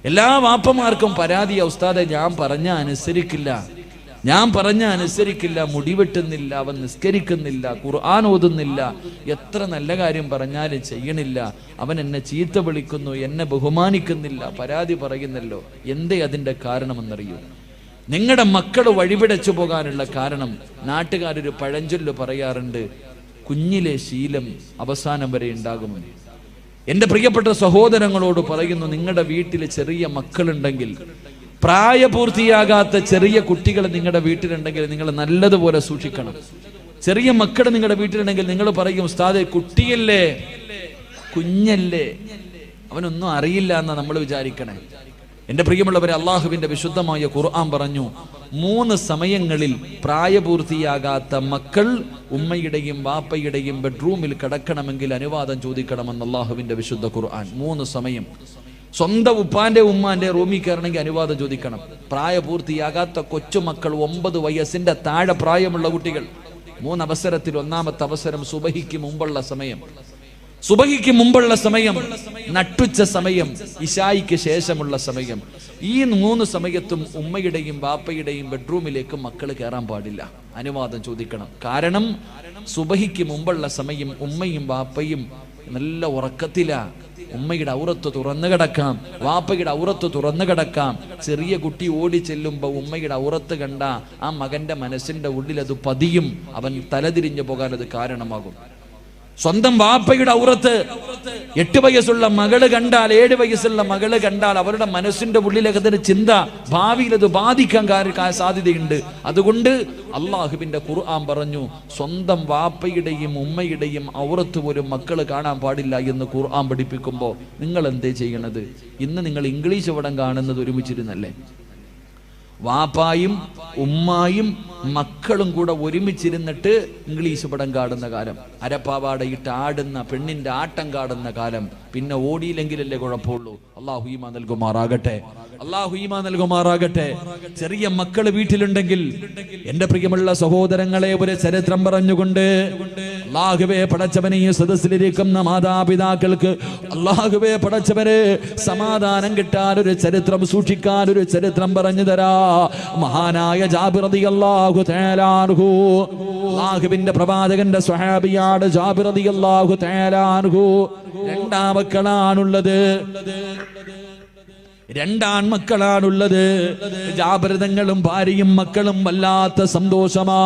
എല്ലാ വാപ്പമാർക്കും പരാതിയാ, ഉസ്താദെ ഞാൻ പറഞ്ഞ അനുസരിക്കില്ല, മുടിവെട്ടുന്നില്ല, അവൻ നിസ്കരിക്കുന്നില്ല, ഖുർആൻ ഓതുന്നില്ല, എത്ര നല്ല കാര്യം പറഞ്ഞാലും ചെയ്യണില്ല, അവൻ എന്നെ ചീത്ത വിളിക്കുന്നു, എന്നെ ബഹുമാനിക്കുന്നില്ല, പരാതി പറയുന്നല്ലോ. എന്തേ അതിൻ്റെ കാരണമെന്നറിയൂ? നിങ്ങളുടെ മക്കൾ വഴിപിടച്ചു പോകാനുള്ള കാരണം, നാട്ടുകാരൊരു പഴഞ്ചൊല്ല് പറയാറുണ്ട്, കുഞ്ഞിലെ ശീലം അവസാനം വരെ ഉണ്ടാകുമെന്ന്. എൻ്റെ പ്രിയപ്പെട്ട സഹോദരങ്ങളോട് പറയുന്നു, നിങ്ങളുടെ വീട്ടിൽ ചെറിയ മക്കളുണ്ടെങ്കിൽ, പ്രായപൂർത്തിയാകാത്ത ചെറിയ കുട്ടികൾ നിങ്ങളുടെ വീട്ടിലുണ്ടെങ്കിൽ നിങ്ങൾ നല്ലതുപോലെ സൂക്ഷിക്കണം. ചെറിയ മക്കൾ നിങ്ങളുടെ വീട്ടിലുണ്ടെങ്കിൽ നിങ്ങൾ പറയും, ഉസ്താദേ കുട്ടിയല്ലേ, കുഞ്ഞല്ലേ, അവനൊന്നും അറിയില്ല എന്നാ നമ്മൾ വിചാരിക്കണേ. എൻ്റെ പ്രിയമുള്ളവരെ, അള്ളാഹുവിന്റെ വിശുദ്ധമായ ഖുർആൻ പറഞ്ഞു, 3 സമയങ്ങളിൽ പ്രായപൂർത്തിയാകാത്ത മക്കൾ ഉമ്മയുടെയും വാപ്പയുടെയും ബെഡ്റൂമിൽ കിടക്കണമെങ്കിൽ അനുവാദം ചോദിക്കണമെന്ന് അള്ളാഹുവിന്റെ വിശുദ്ധ ഖുർആൻ. 3 സമയം. സ്വന്തം ഉപ്പാന്റെ ഉമ്മാന്റെ റൂമിൽ കയറണമെങ്കിൽ അനുവാദം ചോദിക്കണം. പ്രായപൂർത്തിയാകാത്ത കൊച്ചുമക്കൾ, 9 വയസ്സിന്റെ താഴെ പ്രായമുള്ള കുട്ടികൾ, 3 അവസരത്തിൽ. 1ാമത്തെ അവസരം സുബഹിക്ക് മുമ്പുള്ള സമയം, നട്ടുച്ച സമയം, ഇശായിക്ക് ശേഷമുള്ള സമയം. ഈ 3 സമയത്തും ഉമ്മയുടെയും വാപ്പയുടെയും ബെഡ്റൂമിലേക്ക് മക്കൾ കയറാൻ പാടില്ല, അനുവാദം ചോദിക്കണം. കാരണം സുബഹിക്ക് മുമ്പുള്ള സമയം ഉമ്മയും വാപ്പയും നല്ല ഉറക്കത്തിലാ. ഉമ്മയുടെ ഔറത്ത് തുറന്നു കിടക്കാം, വാപ്പയുടെ ഔറത്ത് തുറന്നു കിടക്കാം. ചെറിയ കുട്ടി ഓടി ചെല്ലുമ്പോൾ ഉമ്മയുടെ ഔറത്ത് കണ്ട ആ മകന്റെ മനസ്സിന്റെ ഉള്ളിൽ അത് പതിയും, അവൻ തലതിരിഞ്ഞു പോകാൻ അത് കാരണമാകും. സ്വന്തം വാപ്പയുടെ ഔറത്ത് 8 വയസ്സുള്ള മകള് കണ്ടാൽ, 7 വയസ്സുള്ള മകള് കണ്ടാൽ അവരുടെ മനസ്സിന്റെ ഉള്ളിലൊക്കെ തന്നെ ചിന്ത, ഭാവിയിൽ അത് ബാധിക്കാൻ സാധ്യതയുണ്ട്. അതുകൊണ്ട് അള്ളാഹുവിന്റെ ഖുർആൻ പറഞ്ഞു, സ്വന്തം വാപ്പയുടെയും ഉമ്മയുടെയും ഔറത്ത് പോലും മക്കള് കാണാൻ പാടില്ല എന്ന് ഖുർആൻ പഠിപ്പിക്കുമ്പോൾ നിങ്ങൾ എന്തേ ചെയ്യണത്? ഇന്ന് നിങ്ങൾ ഇംഗ്ലീഷ് പടം കാണുന്നത് ഒരുമിച്ചിരുന്നല്ലേ? വാപ്പായും ഉമ്മായും മക്കളും കൂടെ ഒരുമിച്ചിരുന്നിട്ട് ഇംഗ്ലീഷ് പടം കാണുന്ന കാലം, അരപ്പാവാടയിട്ട് ആടുന്ന പെണ്ണിന്റെ ആട്ടം കാണുന്ന കാലം. പിന്നെ ഓടിയില്ലെങ്കിലല്ലേ കുഴപ്പമുള്ളൂ. അല്ലാഹു ഈമാൻ നൽകുമാറാകട്ടെ, അല്ലാഹു ഈമാൻ നൽകുമാറാകട്ടെ. ചെറിയ മക്കള് വീട്ടിലുണ്ടെങ്കിൽ എന്റെ പ്രിയമുള്ള സഹോദരങ്ങളെ, ഒരു ചരിത്രം പറഞ്ഞുകൊണ്ട് അല്ലാഹുവേ പടച്ചവനെ, ഈ സദസ്സിലിരിക്കുന്ന മാതാപിതാക്കൾക്ക് അല്ലാഹുവേ പടച്ചവനെ സമാധാനം കിട്ടാൻ ഒരു ചരിത്രം, സൂക്ഷിക്കാൻ ഒരു ചരിത്രം പറഞ്ഞു തരാ. മഹാനായ ജാബിർ റളിയല്ലാഹു തആല അൻഹു, അല്ലാഹുവിന്റെ പ്രവാചകന്റെ സ്വഹാബിയാണ് ജാബിർ റളിയല്ലാഹു തആല അൻഹു. 2 മക്കളാണുള്ളത്, 2 ആൺമക്കളാണുള്ളത്. ജാബിർ തങ്ങളും ഭാര്യയും മക്കളും വല്ലാത്ത സന്തോഷമാ.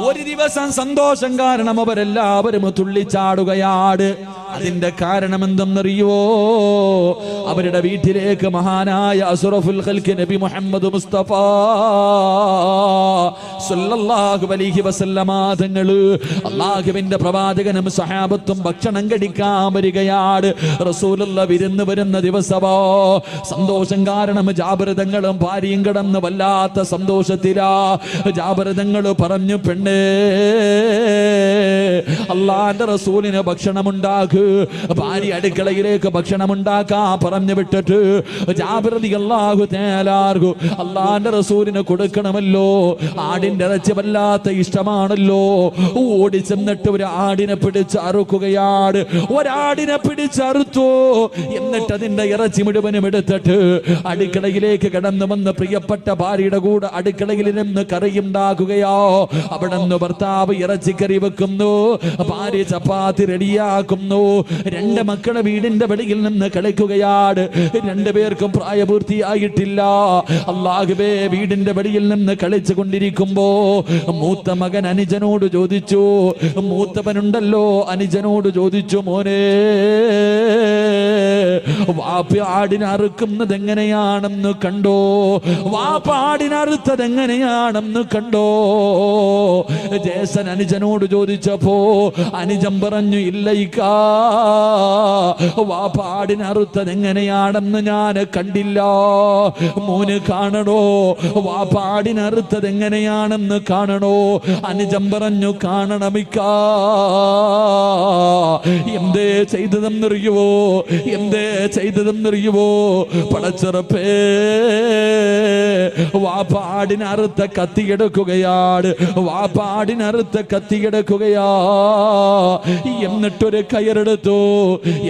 ഒരു ദിവസം സന്തോഷം കാരണം അവരെല്ലാവരും തുള്ളിച്ചാടുകയാണ്. അതിന്റെ കാരണം എന്തെന്നറിയോ? അവരുടെ വീട്ടിലേക്ക് മഹാനായ അസ്റഫുൽ ഖൽഖ് നബി മുഹമ്മദ് മുസ്തഫ സല്ലല്ലാഹു അലൈഹി വസല്ലമ തങ്ങള്, അല്ലാഹുവിന്റെ പ്രവാചകനും സഹാബത്തും ഭക്ഷണം കഴിക്കാൻ വരികയാണ്. റസൂലുള്ളാഹി വിരുന്ന് വരുന്ന ദിവസമോ, സന്തോഷം കാരണം ജാബിർ തങ്ങളും ഭാര്യയും കിടന്ന് വല്ലാത്ത സന്തോഷത്തിലാ. ജാബിർ തങ്ങൾ പറഞ്ഞു, പെണ്ണേ അല്ലാഹുവിന്റെ റസൂലിന് ഭക്ഷണമുണ്ടാക്ക്. ഭാര്യ അടുക്കളയിലേക്ക് ഭക്ഷണമുണ്ടാക്കാ പറഞ്ഞു വിട്ടിട്ട് ജാബിർ റളിയല്ലാഹു തആല അൻഹു അല്ലാഹുവിന്റെ റസൂലിന് കൊടുക്കണമല്ലോ. ആടിന്റെ ഇറച്ചി വല്ലാത്ത ഇഷ്ടമാണല്ലോ. ഓടി ചെന്നിട്ട് ഒരു ആടിനെ പിടിച്ച് അറുക്കുകയാണ്. ഒരാടിനെ പിടിച്ചറുത്തു. എന്നിട്ട് അതിന്റെ ഇറച്ചി മുഴുവനും എടുത്തിട്ട് അടുക്കളയിലേക്ക് കടന്നു വന്ന് പ്രിയപ്പെട്ട ഭാര്യയുടെ കൂടെ അടുക്കളയിൽ നിന്ന് കറിയുണ്ടാക്കുകയോ. അവിടെ നിന്ന് ഭർത്താവ് ഇറച്ചിക്കറി വെക്കുന്നു, ഭാര്യ ചപ്പാത്തി റെഡിയാക്കുന്നു. 2 മക്കളെ വീടിന്റെ വെളിയിൽ നിന്ന് കളിക്കുകയാണ്. 2 പേർക്കും പ്രായപൂർത്തിയായിട്ടില്ല. അല്ലാഹുവേ, വീടിന്റെ വെളിയിൽ നിന്ന് കളിച്ചു കൊണ്ടിരിക്കുമ്പോ മൂത്ത മകൻ അനുജനോട് ചോദിച്ചു, മൂത്തവനുണ്ടല്ലോ അനുജനോട് ചോദിച്ചു, മോനെ വാപ്പ ആടിനെ അറുക്കുന്നത് എങ്ങനെയാണെന്ന് കണ്ടോ? വാപ്പ ആടിനെ അറുത്തത് എങ്ങനെയാണെന്ന് കണ്ടോ? ജേസൻ അനുജനോട് ചോദിച്ചപ്പോ അനുജൻ പറഞ്ഞു, ഇല്ലയിക്കാ, വാപ്പ ആടിനെ അറുത്തത് എങ്ങനെയാണെന്ന് ഞാൻ കണ്ടില്ല. മോന് കാണണോ? വാപ്പ ആടിനെ അറുത്തത് എങ്ങനെയാണെന്ന് കാണണോ? അനുജൻ പറഞ്ഞു, കാണണമിക്കാ. എന്തേ ചെയ്തതെന്നറിയുവോ? എന്തേ ചെയ്തതെന്നറിയുവോ? പടച്ചിറപ്പേ, വാപ്പ ആടിനെ അറുത്ത കത്തിയെടുക്കുകയാണ്. വാപ്പ ആടിനെ അറുത്ത കത്തിയെടുക്കുകയാ. എന്നിട്ടൊരു കയറെടുത്തു.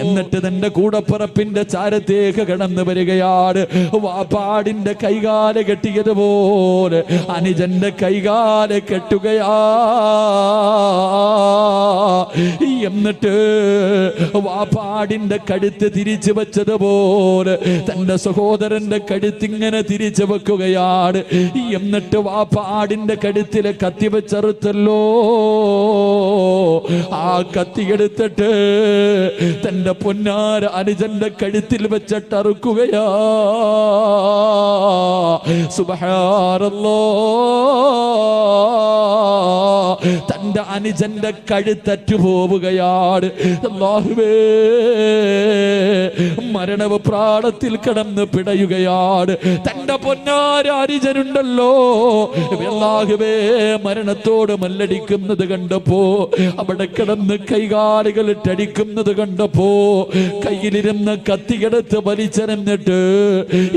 എന്നിട്ട് തന്റെ കൂടപ്പിറപ്പിന്റെ ചാരത്തേക്ക് കടന്നു വരികയാണ്. വാപ്പാടിന്റെ കൈകാല് കെട്ടിയതുപോലെ അനുജന്റെ കൈകാല് കെട്ടുകയാ. എന്നിട്ട് വാപ്പാടിന്റെ കഴുത്ത് തിരിച്ചു വെച്ചതുപോലെ തന്റെ സഹോദരന്റെ കഴുത്തിങ്ങനെ തിരിച്ചു വെക്കുകയാണ്. എന്നിട്ട് വാപ്പാടിന്റെ കഴുത്തിലെ കത്തി വെച്ചറുത്തല്ലോ. ആ കത്തിയെടുത്തിട്ട് തന്റെ പൊന്നാര അനുജന്റെ കഴുത്തിൽ വെച്ചിട്ട് അറുക്കുകയാ. സുബ്ഹാനല്ലാഹ്, തന്റെ അനുജന്റെ കഴുത്തറ്റു പോവുകയാണ്. അല്ലാഹുവേ, മരണവ് പ്രാണത്തിൽ കിടന്ന് പിടയുകയാണ്. തന്റെ പൊന്നാര അനുജനുണ്ടല്ലോ, അല്ലാഹുവേ, മരണത്തോട് മല്ലടിക്കുന്നത് കണ്ടപ്പോ, അവിടെ കിടന്ന് കൈകാലുകൾ ഇട്ടടിക്കുന്നത് കണ്ടപ്പോ കയ്യിലിരുന്ന കത്തിയെടുത്ത് വലിച്ചെറിഞ്ഞിട്ട്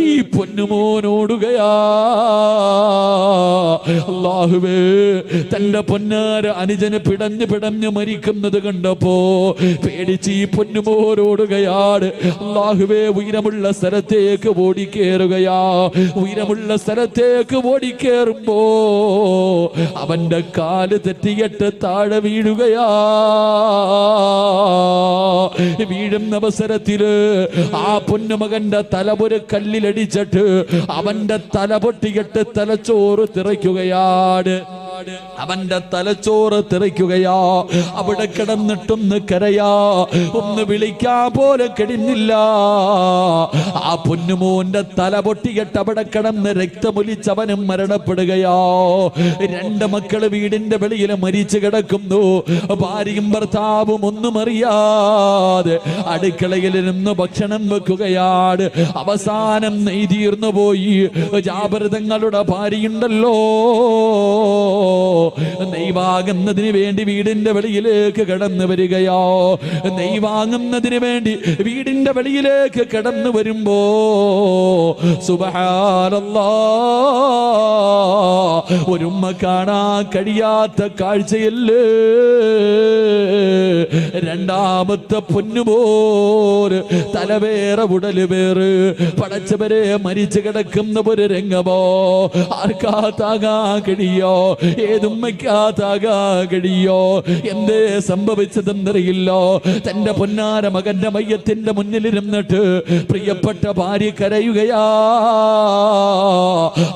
ഈ പൊന്നുമോനോടുകയാ. അല്ലാഹുവേ, തന്റെ പൊന്നാര അനുജന് പിടഞ്ഞു പിടഞ്ഞു മരിക്കുന്നത് കണ്ടപ്പോ പേടിച്ച് ഈ പൊന്നുമോനോടുകയാണ്. അല്ലാഹുവേ, ഉയരമുള്ള സ്ഥലത്തേക്ക് ഓടിക്കേറുകയാ. ഉയരമുള്ള സ്ഥലത്തേക്ക് ഓടിക്കേറുമ്പോ അവന്റെ കാല് തെറ്റിയിട്ട് താഴെ വീഴുകയാ. വീഴുന്ന അവസരത്തില് ആ പൊന്നുമകന്റെ തലപൊരു കല്ലിലടിച്ചിട്ട് അവന്റെ തല പൊട്ടിയിട്ട് തലച്ചോറ് തിറയ്ക്കുകയാണ്. അവന്റെ തലച്ചോറ് തെറിക്കുകയാ. അവിടെ കിടന്നിട്ടൊന്ന് കരയാ, ഒന്ന് വിളിക്കാൻ പോലെ കഴിഞ്ഞില്ല. ആ പൊന്നുമോന്റെ തല പൊട്ടിയിട്ട് അവിടെ കിടന്ന് രക്തമൊലിച്ചവനും മരണപ്പെടുകയാ. രണ്ട് മക്കള് വീടിന്റെ വെളിയിൽ മരിച്ചു കിടക്കുന്നു. ഭാര്യയും ഭർത്താവും ഒന്നും അറിയാതെ അടുക്കളയിൽ നിന്ന് ഭക്ഷണം വെക്കുകയാണ്. അവസാനം നെയ്തീർന്നു പോയി. ജാബിർ തങ്ങളുടെ ഭാര്യയുണ്ടല്ലോ, നെയ് വാങ്ങുന്നതിന് വേണ്ടി വീടിന്റെ വെളിയിലേക്ക് കടന്നു വരികയോ. നെയ് വാങ്ങുന്നതിന് വേണ്ടി വീടിന്റെ വെളിയിലേക്ക് കടന്നു വരുമ്പോ സുബ്ഹാനല്ലാഹ്, ഒരുമ്മ കാണാൻ കഴിയാത്ത കാഴ്ചയല്ലേ. രണ്ടാമത്തെ പൊന്നുപോര് തലവേറെ ഉടല് വേറ് പടച്ചവരെ മരിച്ചു കിടക്കുന്ന ഒരു രംഗമോ ആർക്കാത്താകാൻ കഴിയോ? ഏതുമ്മയ്ക്കാത്താകാൻ കഴിയോ? എന്തേ സംഭവിച്ചതെന്നറിയില്ലോ. തന്റെ പൊന്നാര മകന്റെ മയ്യത്തിന്റെ മുന്നിലിരുന്നിട്ട് പ്രിയപ്പെട്ട ഭാര്യ കരയുകയാ.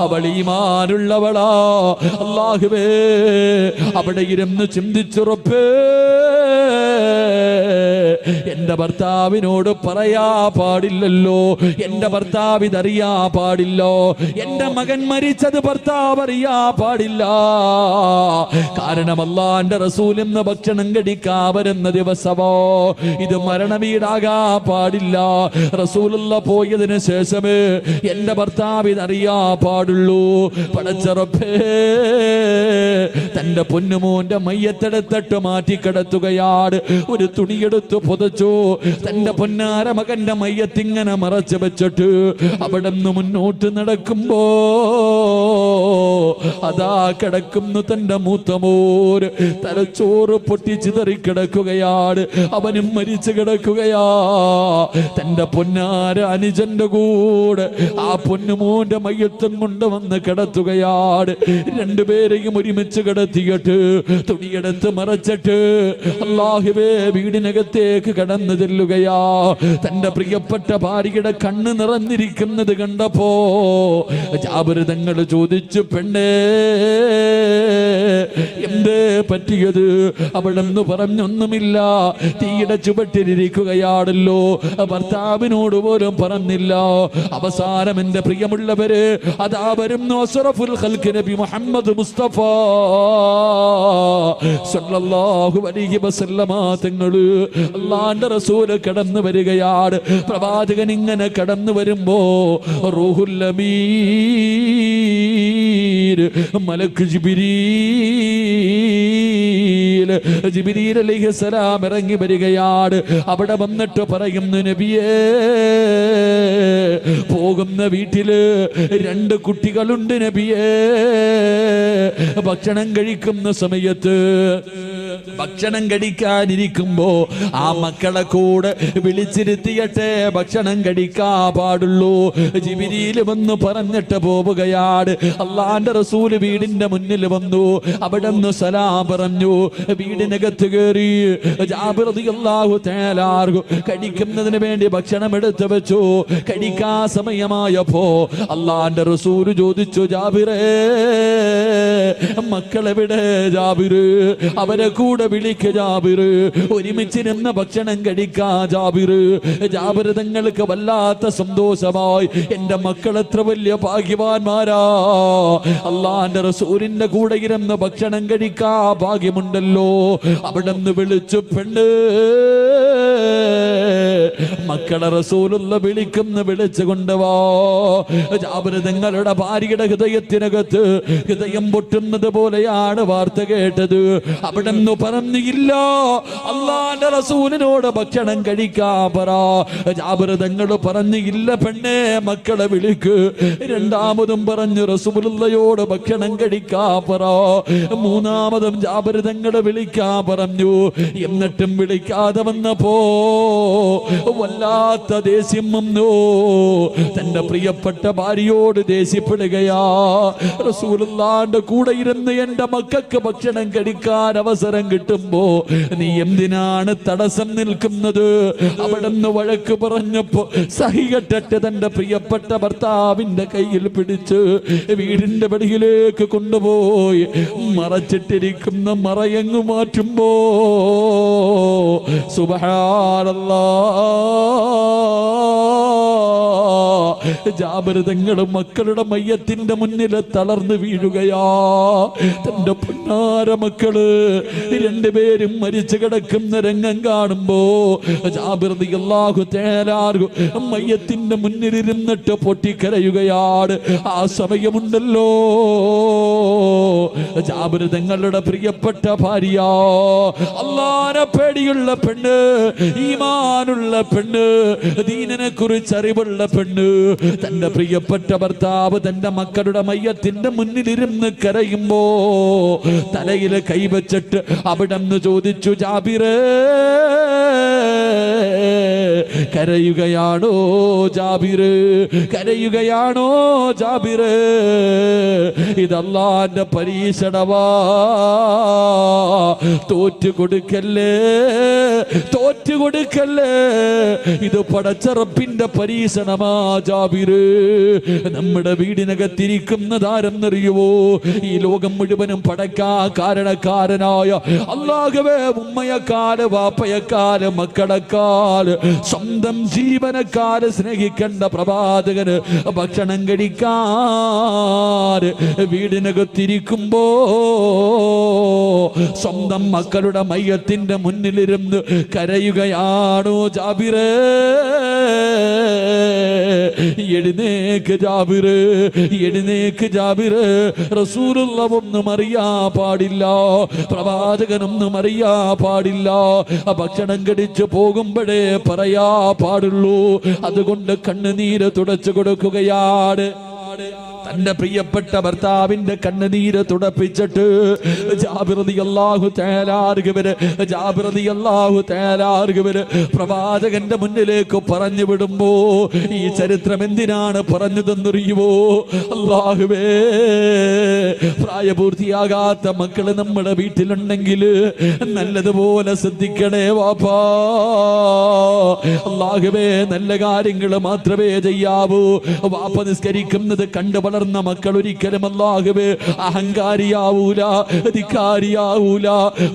അവൾ ഈമാനുള്ളവളാ. അല്ലാഹുവേ, അവിടെ ഇരുന്ന് ചിന്തിച്ചുറപ്പേ, എന്റെ ഭർത്താവിനോട് പറയാ പാടില്ലല്ലോ, എന്റെ ഭർത്താവ് ഇതറിയാ പാടില്ലോ, എന്റെ മകൻ മരിച്ചത് ഭർത്താവ് അറിയാ പാടില്ല. കാരണം അല്ലാഹുവിന്റെ റസൂൽ ഇന്ന് ഭക്ഷണം കഴിക്കാൻ വരുന്ന ദിവസമോ ഇത് മരണവീടാകാ പാടില്ല. റസൂലുള്ള പോയതിനു ശേഷമേ എന്റെ ഭർത്താവ് ഇതറിയാ പാടുള്ളൂ. പടച്ച റബ്ബേ, തന്റെ പൊന്നുമോന്റെ മയ്യത്തെടുത്തിട്ട് മാറ്റിക്കിടത്തുകയാണ്. ഒരു തുണിയെടുത്ത് പുതച്ചു. തന്റെ പൊന്നാര മകന്റെ മയ്യത്തിങ്ങനെ മറച്ചു വെച്ചിട്ട് അവിടെ നിന്ന് മുന്നോട്ട് നടക്കുമ്പോ അതാ കിടക്കുന്നു തന്റെ മൂത്തമോര്. തലച്ചോറ് പൊട്ടി ചിതറി കിടക്കുകയാണ്. അവനും മരിച്ചു കിടക്കുകയാ. തന്റെ പൊന്നാര അനുജന്റെ കൂടെ ആ പൊന്നുമോന്റെ മയ്യത്തും കൊണ്ടുവന്ന് കിടത്തുകയാണ്. രണ്ടുപേരെയും ഒരുമിച്ച് കിടത്തിയിട്ട് തുണിയെടുത്ത് മറച്ചിട്ട് അല്ലാഹുവേ വീടിനകത്തേക്ക് കടന്നു ചെല്ലുകയാ. തന്റെ പ്രിയപ്പെട്ട ഭാര്യയുടെ കണ്ണ് നിറഞ്ഞിരിക്കുന്നത് കണ്ടപ്പോ ജാബിർ തങ്ങൾ ചോദിച്ചു, പെണ്ണേ എന്തേ പറ്റിയത്? അവിടെന്ന് പറഞ്ഞൊന്നുമില്ല, തീയുടെ ചുവട്ടിലിരിക്കുകയാണല്ലോ, ഭർത്താവിനോട് പോലും പറഞ്ഞില്ല. അവസാനം എന്റെ പ്രിയമുള്ളവര് അതാ വരുന്നു അസ്റഫുൽ ഖൽഖ് നബി മുഹമ്മദ് മുസ്തഫ സല്ലല്ലാഹു അലൈഹി വസല്ലമ തങ്ങള് അല്ലാഹുവിന്റെ റസൂല് കടന്നു വരികയാണ്. പ്രവാചകൻ ഇങ്ങനെ കടന്നു വരുമ്പോ റൂഹുൽ അമീൻ മലക്ക് ജിബ്രീൽ അലൈഹിസ്സലാം ഇറങ്ങി വരികയാണ്. അവിടെ വന്നിട്ട് പറയുന്നു, നബിയേ, പോകുന്ന വീട്ടില് രണ്ട് കുട്ടികളുണ്ട് നബിയേ. ഭക്ഷണം കഴിക്കുന്ന സമയത്ത് ഭക്ഷണം കഴിക്കാനിരിക്കുമ്പോ ആ മക്കളെ കൂടെ വിളിച്ചിരുത്തിയട്ടെ ഭക്ഷണം കഴിക്കാൻ പാടുള്ളൂ. ജിബ്രീൽ വന്ന് പറഞ്ഞിട്ട് പോവുകയാണ്. അല്ലാഹുവിന്റെ റസൂൽ വീടിന്റെ മുന്നിൽ വന്നു. അവിടെ നിന്ന് സലാം പറഞ്ഞു. വീടിനകത്ത് കയറി ജാബിർ റളിയല്ലാഹു തആല കഴിക്കുന്നതിന് വേണ്ടി ഭക്ഷണം എടുത്തു വെച്ചു. കഴിക്കാൻ സമയമായപ്പോ അല്ലാഹുവിന്റെ റസൂൽ ചോദിച്ചു, ജാബിറേ, മക്കളെവിടെ ജാബിറ്? അവരെ കൂടെ വിളിക്ക ജാബിറ്, ഒരുമിച്ചിരുന്ന് ഭക്ഷണം കഴിക്കാ ജാബിറ്. ജാബിർ തങ്ങൾക്ക് വല്ലാത്ത സന്തോഷമായി. എന്റെ മക്കൾ എത്ര വലിയ ഭാഗ്യവാന്മാരാ, അല്ലാഹുവിന്റെ റസൂലിന്റെ കൂടെ ഇരുന്ന് ഭക്ഷണം കഴിക്കാ ഭാഗ്യമുണ്ടല്ലോ. അവിടെ നിന്ന് വിളിച്ചു, പെണ്ണ്, മക്കളെ റസൂലുള്ള വിളിച്ചു കൊണ്ടുവാ. ജാബിർ തങ്ങളുടെ ഭാര്യയുടെ ഹൃദയത്തിനകത്ത് ഹൃദയം പൊട്ടുന്നത് പോലെയാണ് വാർത്ത കേട്ടത്. അവിടെ നിന്ന് പറഞ്ഞില്ല, അല്ലാഹുവിന്റെ റസൂലിനോട് ഭക്ഷണം കഴിക്കാൻ പറ. ജാബിർ തങ്ങൾ പറഞ്ഞില്ല, പെണ്ണെ, മക്കളെ വിളിക്ക്. രണ്ടാമതും പറഞ്ഞു, റസൂലുള്ളയോട് ഭക്ഷണം കഴിക്കാൻ പറ. മൂന്നാമതും ജാബിർ തങ്ങൾ വിളിക്കാൻ പറഞ്ഞു. എന്നിട്ടും വിളിക്കാതെ വന്നപ്പോ വല്ലാത്ത ദേഷ്യം വന്നു. തന്റെ പ്രിയപ്പെട്ട ഭാര്യയോട് ദേഷ്യപ്പെടുകയാ. റസൂലുള്ളാഹിന്റെ കൂടെ ഇരുന്ന് എന്റെ മക്കൾക്ക് ഭക്ഷണം കഴിക്കാൻ അവസരം കിട്ടി കിട്ടുമ്പോ നീ എന്തിനാണ് തടസ്സം നിൽക്കുന്നത്? അവിടുന്ന് വഴക്ക് പറഞ്ഞപ്പോ സഹികെട്ടിട്ട് തന്റെ പ്രിയപ്പെട്ട ഭർത്താവിന്റെ കയ്യിൽ പിടിച്ച് വീടിന്റെ വെളിയിലേക്ക് കൊണ്ടുപോയി മറച്ചിട്ടിരിക്കുന്ന മറയങ്ങ് മാറ്റുമ്പോ സുബ്ഹാനല്ലാഹ്, ജാബിർ തങ്ങളും മക്കളുടെ മയ്യത്തിന്റെ മുന്നിൽ തളർന്നു വീഴുകയാ. തന്റെ പൊന്നാര മക്കള് രണ്ടുപേരും മരിച്ചു കിടക്കുന്ന രംഗം കാണുമ്പോ ജാബിർ റളിയല്ലാഹു തആല മയ്യത്തിന്റെ മുന്നിൽ ഇരുന്നിട്ട് പൊട്ടിക്കരയുകയാണ്. ആ സമയമുണ്ടല്ലോ ജാബിർ തങ്ങളുടെ പ്രിയപ്പെട്ട ഭാര്യ, അല്ലാഹുവിനെ പേടിയുള്ള പെണ്ണ്, ഈമാനുള്ള പെണ്ണ്, ദീനിനെ കുറിച്ച് അറിവുള്ള പെണ്ണ്, തന്റെ പ്രിയപ്പെട്ട ഭർത്താവ് തന്റെ മക്കളുടെ മയ്യത്തിന്റെ മുന്നിലിരുന്ന് കരയുമ്പോ തലയിൽ കൈവച്ചിട്ട് അവിടെന്ന് ചോദിച്ചു, ജാബിറേ, കരയുകയാണോ ജാബിറ്? കരയുകയാണോ ജാബിറ്? ഇത് അല്ലാഹുവിന്റെ പരീക്ഷണമാ, തോറ്റുകൊടുക്കല്ലേ, തോറ്റുകൊടുക്കല്ലേ. ഇത് പടച്ച റബ്ബിന്റെ പരീക്ഷണമാ ജാബിറ്. നമ്മുടെ വീടിനകത്തിരിക്കുന്നതാരെന്നറിയുവോ? ഈ ലോകം മുഴുവനും പടക്കാ കാരണക്കാരനായ അല്ലാഹുവേ, ഉമ്മയെക്കാല്, വാപ്പയെക്കാല്, മക്കളെക്കാല്, സ്വന്തം ജീവനക്കാര് സ്നേഹിക്കേണ്ട പ്രവാചകന് ഭക്ഷണം കഴിക്കാൻ വീടിനകത്തിരിക്കുമ്പോ സ്വന്തം മക്കളുടെ മയ്യത്തിന്റെ മുന്നിലിരുന്ന് കരയുകയാണോ ജാബിറേ? എഴുന്നേക്ക് ജാബിറ്, എഴുന്നേക്ക് ജാബിറ്. റസൂലുള്ളാഹി ഒന്നും അറിയാ പാടില്ല, പ്രവാചകനൊന്നും അറിയാ പാടില്ല. ഭക്ഷണം കഴിച്ചു പോകുമ്പോഴേ പറയാ പാടുള്ളൂ. അതുകൊണ്ട് കണ്ണുനീര് തുടച്ചു കൊടുക്കുകയാണ്. തന്റെ പ്രിയപ്പെട്ട ഭർത്താവിന്റെ കണ്ണുനീര് തുടപ്പിച്ചിട്ട് ജാബിർ റളിയല്ലാഹു തആല പ്രവാചകന്റെ മുന്നിലേക്ക് പറഞ്ഞു വിടുമ്പോ ഈ ചരിത്രം എന്തിനാണ് പറഞ്ഞതെന്നറിയുമോ? അല്ലാഹുവേ, പ്രായപൂർത്തിയാകാത്ത മക്കള് നമ്മുടെ വീട്ടിലുണ്ടെങ്കിൽ നല്ലതുപോലെ ശ്രദ്ധിക്കണേ വാപ്പാ. അല്ലാഹുവേ, നല്ല കാര്യങ്ങൾ മാത്രമേ ചെയ്യാവൂ. വാപ്പ നിസ്കരിക്കുന്നത് കണ്ടു വളർന്ന മക്കൾ ഒരിക്കലും അല്ലാഹുവേ അഹങ്കാരിയാവൂല, ധിക്കാരിയാവൂല.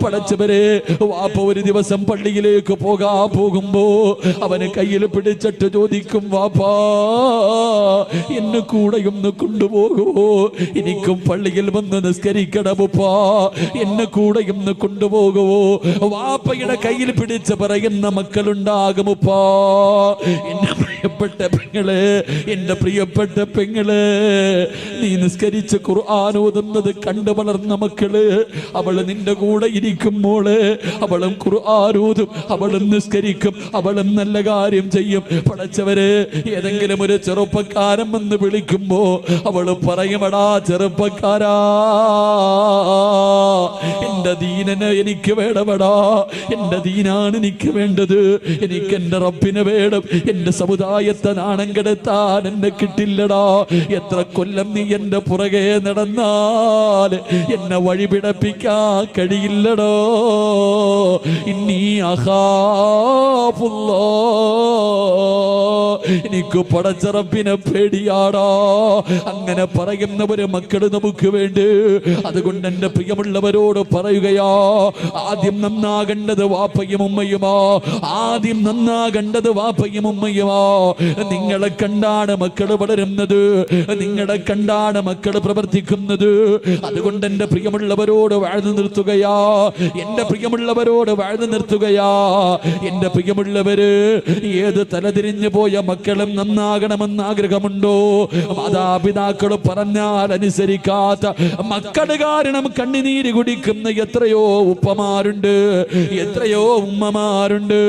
പടച്ചവരെ, വാപ്പ ഒരു ദിവസം പള്ളിയിലേക്ക് പോകുമ്പോ അവന് കയ്യിൽ പിടിച്ചിട്ട് ചോദിക്കും, വാപ്പാ, എന്നെ കൂടെ ഒന്ന് കൊണ്ടുപോകുമോ? എനിക്കും പള്ളിയിൽ വന്ന് നിസ്കരിക്കണമുപ്പാ, എന്നെ കൂടെ ഒന്ന് കൊണ്ടുപോകുമോ? വാപ്പയുടെ കയ്യിൽ പിടിച്ച് പറയുന്ന മക്കളുണ്ടാകുമുപ്പാ. എന്റെ പ്രിയപ്പെട്ട പെങ്ങളെ, എന്റെ പ്രിയപ്പെട്ട പെങ്ങളെ, നീ നിസ്കരിച്ച് ഖുർആൻ ഓതുന്നത് കണ്ടു വളർന്ന മക്കള്, അവള് നിന്റെ കൂടെ ഇരിക്കുമ്പോൾ അവളും ഖുർആൻ ഓതും, അവളും നിസ്കരിക്കും, അവളും നല്ല കാര്യം ചെയ്യും. പടച്ചവരെ, ഏതെങ്കിലും ഒരു ചെറുപ്പക്കാരൻ വന്ന് വിളിക്കുമ്പോ അവള് പറയുമടാ ചെറുപ്പക്കാരാ, എന്റെ ദീനന് എനിക്ക് വേണമടാ, എന്റെ ദീനാണ് എനിക്ക് വേണ്ടത്, എനിക്ക് എന്റെ റബ്ബിനെ വേണം, എന്റെ സമുദായത്തെ നാണം കെടുത്താൻ എന്നെ കിട്ടില്ലടാ. എത്ര കൊല്ലം നീ എന്റെ പുറകെ നടന്നാൽ എന്നെ വഴിപിടപ്പിക്കാൻ കഴിയില്ലടോ. ഇന്നീ അഖാഫുല്ലാഹ്, എനിക്ക് പടച്ച റബ്ബിനെ പേടിയാടാ. അങ്ങനെ പറയുന്നവര് മക്കള് നമുക്ക് വേണ്ടി. അതുകൊണ്ട് എന്റെ പ്രിയമുള്ളവരോട് പറയുകയാ, ആദ്യം നന്നാകേണ്ടത് വാപ്പയും ഉമ്മയുമോ, ആദ്യം നന്നാകേണ്ടത് വാപ്പയും ഉമ്മയുമോ. നിങ്ങളെ കണ്ടാണ് മക്കള് വളരുന്നത്, നിങ്ങളെ കണ്ടാണ് മക്കള് പ്രവർത്തിക്കുന്നത്. അതുകൊണ്ട് എന്റെ പ്രിയമുള്ളവരോട് വാഴ്ന്നു നിർത്തുകയാ, എന്റെ പ്രിയമുള്ളവരോട് വാഴ്ന്നു നിർത്തുകയാ. എന്റെ പ്രിയമുള്ളവര്, ഏത് തലതിരിഞ്ഞു പോയ മക്കളും നന്നാകണമെന്ന് ആഗ്രഹമുണ്ടോ? മാതാപിതാക്കൾ പറഞ്ഞാൽ അനുസരിക്കാത്ത മക്കള് കാരണം കണ്ണുനീര് കുടിക്കുന്ന എത്രയോ ഉപ്പമാരുണ്ട്, എത്രയോ ഉമ്മമാരുണ്ട്.